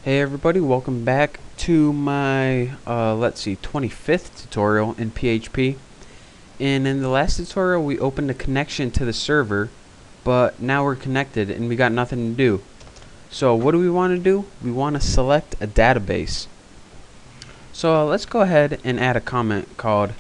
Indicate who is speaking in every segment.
Speaker 1: Hey everybody, welcome back to my, 25th tutorial in PHP. And in the last tutorial we opened a connection to the server, but now we're connected and we got nothing to do. So what do we want to do? We want to select a database. So let's go ahead and add a comment called,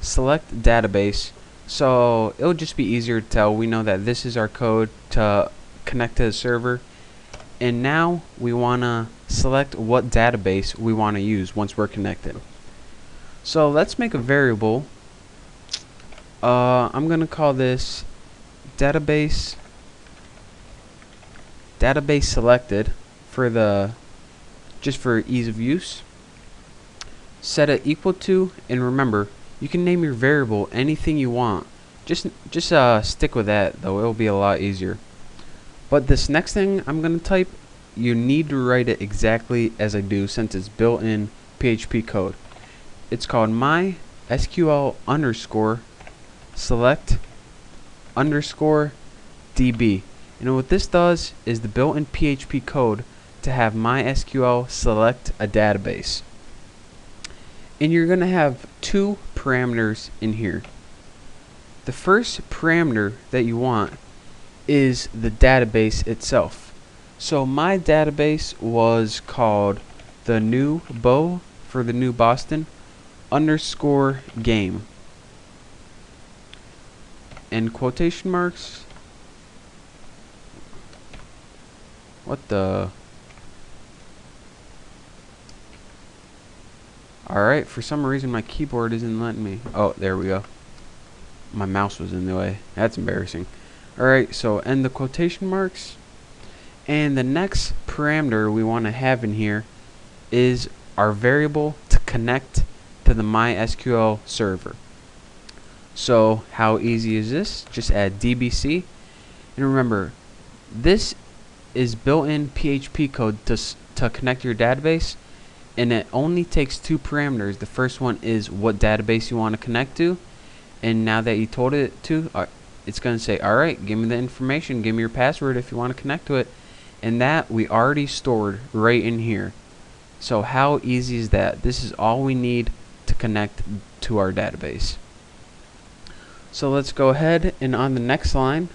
Speaker 1: select database. So it'll just be easier to tell. We know that this is our code to connect to the server, and now we want to select what database we want to use once we're connected. So let's make a variable. I'm gonna call this database selected just for ease of use. Set it equal to, and remember, you can name your variable anything you want. Just stick with that though, it'll be a lot easier. But this next thing I'm gonna type, you need to write it exactly as I do since it's built-in PHP code. It's called MySQL underscore select underscore DB. And what this does is the built-in PHP code to have MySQL select a database. And you're going to have two parameters in here. The first parameter that you want is the database itself. So my database was called the new Bo for the new Boston underscore game. And quotation marks. What the? Alright, for some reason my keyboard isn't letting me. Oh, there we go. My mouse was in the way. That's embarrassing. Alright, so end the quotation marks. And the next parameter we want to have in here is our variable to connect to the MySQL server. So how easy is this? Just add dbc. And remember, this is built-in PHP code to connect your database. And it only takes two parameters. The first one is what database you want to connect to, and now that you told it to, it's going to say, alright, give me the information, give me your password if you want to connect to it, and that we already stored right in here. So how easy is that? This is all we need to connect to our database. So let's go ahead, and on the next line,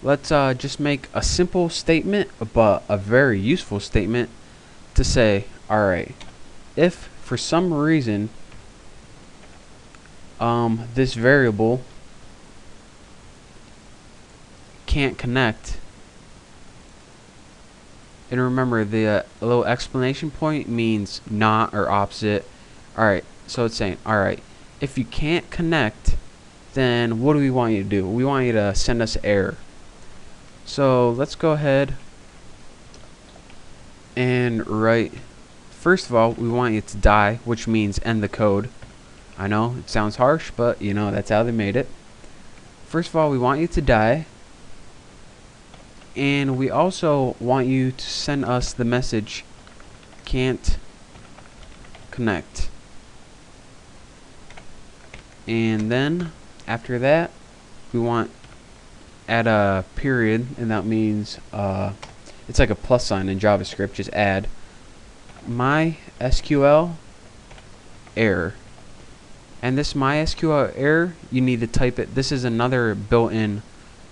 Speaker 1: let's just make a simple statement, but a very useful statement, to say, alright, if for some reason this variable can't connect, and remember the little exclamation point means not or opposite. Alright, so it's saying, alright, if you can't connect, then what do we want you to do? We want you to send us error. So let's go ahead and write, first of all, we want it to die, which means end the code. I know it sounds harsh, but you know, that's how they made it. First of all, we want you to die, and we also want you to send us the message can't connect. And then after that, we want add a period, and that means it's like a plus sign in JavaScript. Just add MySQL error. And this MySQL error, you need to type it. This is another built-in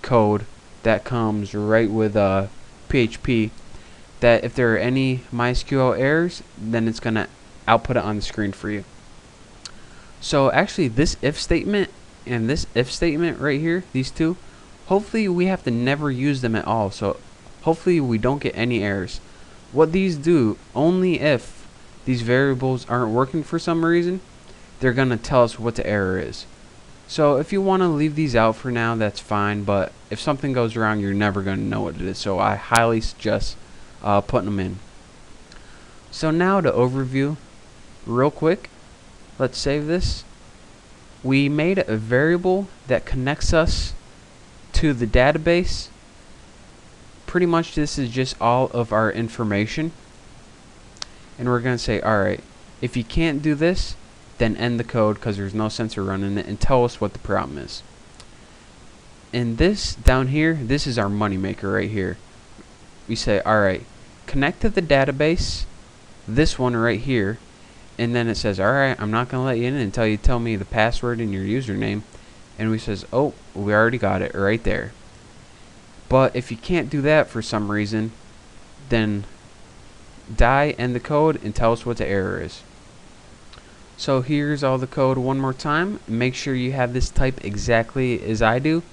Speaker 1: code that comes right with PHP, that if there are any MySQL errors, then it's going to output it on the screen for you. So actually this if statement and this if statement right here, these two, hopefully we have to never use them at all. So hopefully we don't get any errors. What these do, only if these variables aren't working for some reason, they're going to tell us what the error is. So if you want to leave these out for now, that's fine, but if something goes wrong, you're never going to know what it is. So I highly suggest putting them in. So now to overview real quick, let's save this. We made a variable that connects us to the database. Pretty much this is just all of our information, and we're going to say, alright, if you can't do this, then end the code because there's no sense of running it, and tell us what the problem is. And this down here, this is our moneymaker right here. We say, alright, connect to the database, this one right here, and then it says, alright, I'm not going to let you in until you tell me the password and your username. And we says, oh, we already got it right there. But if you can't do that for some reason, then end the code and tell us what the error is. So here's all the code one more time. Make sure you have this type exactly as I do,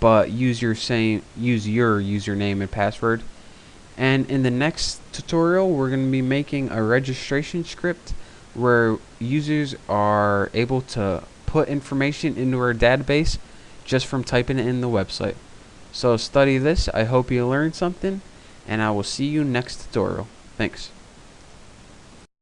Speaker 1: but use your username and password. And in the next tutorial, we're going to be making a registration script where users are able to put information into our database just from typing it in the website. So study this. I hope you learned something, and I will see you next tutorial. Thanks.